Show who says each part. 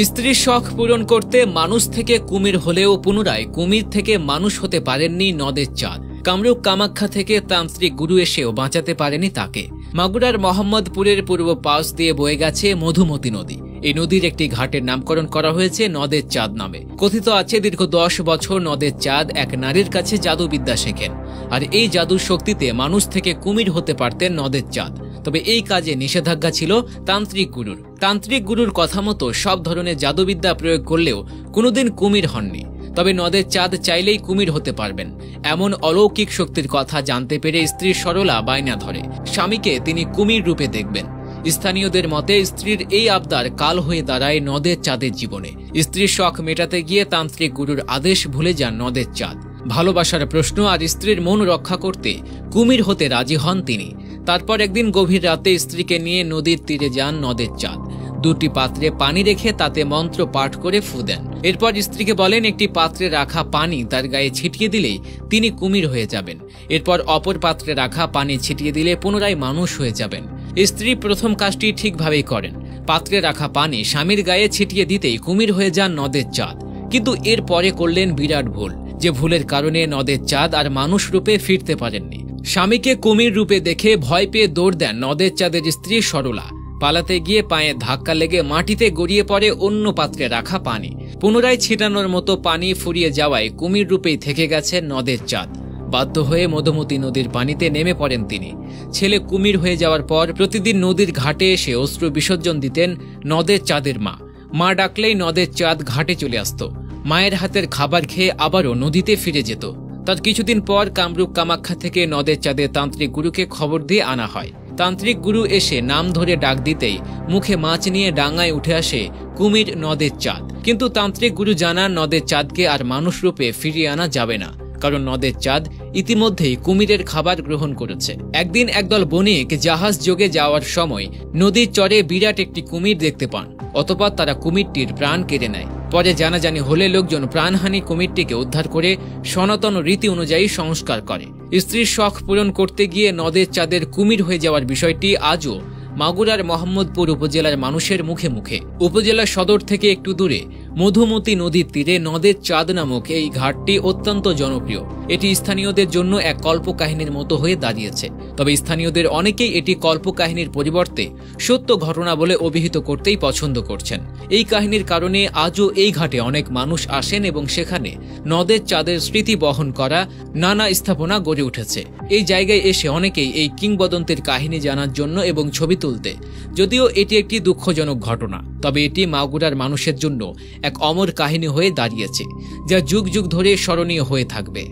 Speaker 1: স্ত্রীর শখ পূরণ করতে মানুষ থেকে কুমির হলেও পুনরায় কুমির থেকে মানুষ হতে পারেননি নদের চাঁদ। কামরূপ কামাখ্যা থেকে তান্ত্রিক গুরু এসেও বাঁচাতে পারেনি তাকে। মাগুরার মোহাম্মদপুরের পূর্ব পাশ দিয়ে বয়ে গেছে মধুমতি নদী। এই নদীর একটি ঘাটের নামকরণ করা হয়েছে নদের চাঁদ নামে। কথিত আছে দীর্ঘ 10 বছর নদের চাঁদ এক নারীর কাছে জাদুবিদ্যা শেখেন, আর এই জাদুর শক্তিতে মানুষ থেকে কুমির হতে পারতেন নদের চাঁদ। তবে এই কাজে নিষেধাজ্ঞা ছিল তান্ত্রিক গুরুর। তান্ত্রিক গুরুর কথা মতো সব ধরনের জাদুবিদ্যা প্রয়োগ করলেও কোনোদিন কুমির হননি। তবে নদের চাঁদ চাইলেই কুমির হতে পারবেন, এমন অলৌকিক শক্তির কথা জানতে পেরে স্ত্রী সরলা বায়না ধরে স্বামীকে তিনি কুমির রূপে দেখবেন। স্থানীয়দের মতে স্ত্রীর এই আবদার কাল হয়ে দাঁড়ায় নদের চাঁদের জীবনে। স্ত্রীর শখ মেটাতে গিয়ে তান্ত্রিক গুরুর আদেশ ভুলে যান নদের চাঁদ। ভালোবাসার প্রশ্ন আর স্ত্রীর মন রক্ষা করতে কুমির হতে রাজি হন তিনি। তারপর একদিন গভীর রাতে স্ত্রীকে নিয়ে নদীর তীরে যান নদের চাঁদ। দুটি পাত্রে পানি রেখে তাতে মন্ত্র পাঠ করে ফু দেন। এরপর স্ত্রীকে বলেন একটি পাত্রে রাখা পানি তার গায়ে ছিটিয়ে দিলেই তিনি কুমির হয়ে যাবেন। এরপর অপর পাত্রে রাখা পানি ছিটিয়ে দিলে পুনরায় মানুষ হয়ে যাবেন। স্ত্রী প্রথম কাজটি ঠিকভাবেই করেন। পাত্রে রাখা পানি স্বামীর গায়ে ছিটিয়ে দিতেই কুমির হয়ে যান নদের চাঁদ। কিন্তু এর পরে করলেন বিরাট ভুল, যে ভুলের কারণে নদের চাঁদ আর মানুষ রূপে ফিরতে পারেননি। স্বামীকে কুমির রূপে দেখে ভয় পেয়ে দৌড় দেন নদের চাঁদের স্ত্রী সরলা। পালাতে গিয়ে পায়ে ধাক্কা লেগে মাটিতে গড়িয়ে পড়ে অন্য পাত্রে রাখা পানি। পুনরায় ছিটানোর মতো পানি ফুরিয়ে যাওয়ায় কুমির রূপেই থেকে গেছে নদের চাঁদ। বাধ্য হয়ে মধুমতি নদীর পানিতে নেমে পড়েন তিনি। ছেলে কুমির হয়ে যাওয়ার পর প্রতিদিন নদীর ঘাটে এসে অশ্রু বিসর্জন দিতেন নদের চাঁদের মা। মা ডাকলেই নদের চাঁদ ঘাটে চলে আসত। মায়ের হাতের খাবার খেয়ে আবারও নদীতে ফিরে যেত। তার কিছুদিন পর কামরূপ কামাখ্যা থেকে নদের চাঁদের তান্ত্রিক গুরুকে খবর দিয়ে আনা হয়। তান্ত্রিক গুরু এসে নাম ধরে ডাক দিতেই মুখে মাছ নিয়ে ডাঙায় উঠে আসে কুমির নদের চাঁদ। কিন্তু তান্ত্রিক গুরু জানান নদের চাঁদকে আর মানুষ রূপে ফিরিয়ে আনা যাবে না, কারণ নদের চাঁদ ইতিমধ্যেই কুমিরের খাবার গ্রহণ করেছে। একদিন একদল বণিক জাহাজ যোগে যাওয়ার সময় নদীর চরে বিরাট একটি কুমির দেখতে পান। অতঃপর তারা কুমিরটির প্রাণ কেড়ে নেয়। পরে জানাজানি হলে লোকজন প্রাণহানি কুমিরটিকে উদ্ধার করে সনাতন রীতি অনুযায়ী সংস্কার করে। স্ত্রীর শখ পূরণ করতে গিয়ে নদের চাঁদের কুমির হয়ে যাওয়ার বিষয়টি আজও মাগুরার মোহাম্মদপুর উপজেলার মানুষের মুখে মুখে। উপজেলা সদর থেকে একটু দূরে মধুমতি নদীর তীরে নদের চাঁদ নামক এই ঘাটটি অত্যন্ত জনপ্রিয়। এটি স্থানীয়দের জন্য এক কল্পকাহিনীর মতো হয়ে দাঁড়িয়েছে। তবে স্থানীয়দের অনেকেই এটি কল্পকাহিনীর পরিবর্তে সত্য ঘটনা বলে অভিহিত করতেই পছন্দ করছেন। এই কাহিনীর কারণে আজও এই ঘাটে অনেক মানুষ আসেন এবং সেখানে নদের চাঁদের স্মৃতি বহন করা নানা স্থাপনা গড়ে উঠেছে। এই জায়গায় এসে অনেকেই এই কিংবদন্তির কাহিনী জানার জন্য এবং ছবি তুলতে। যদিও এটি একটি দুঃখজনক ঘটনা, তবে এটি মাগুরার মানুষের জন্য এক অমর কাহিনী হয়ে দাঁড়িয়েছে, যা যুগ যুগ ধরে স্মরণীয় হয়ে থাকবে।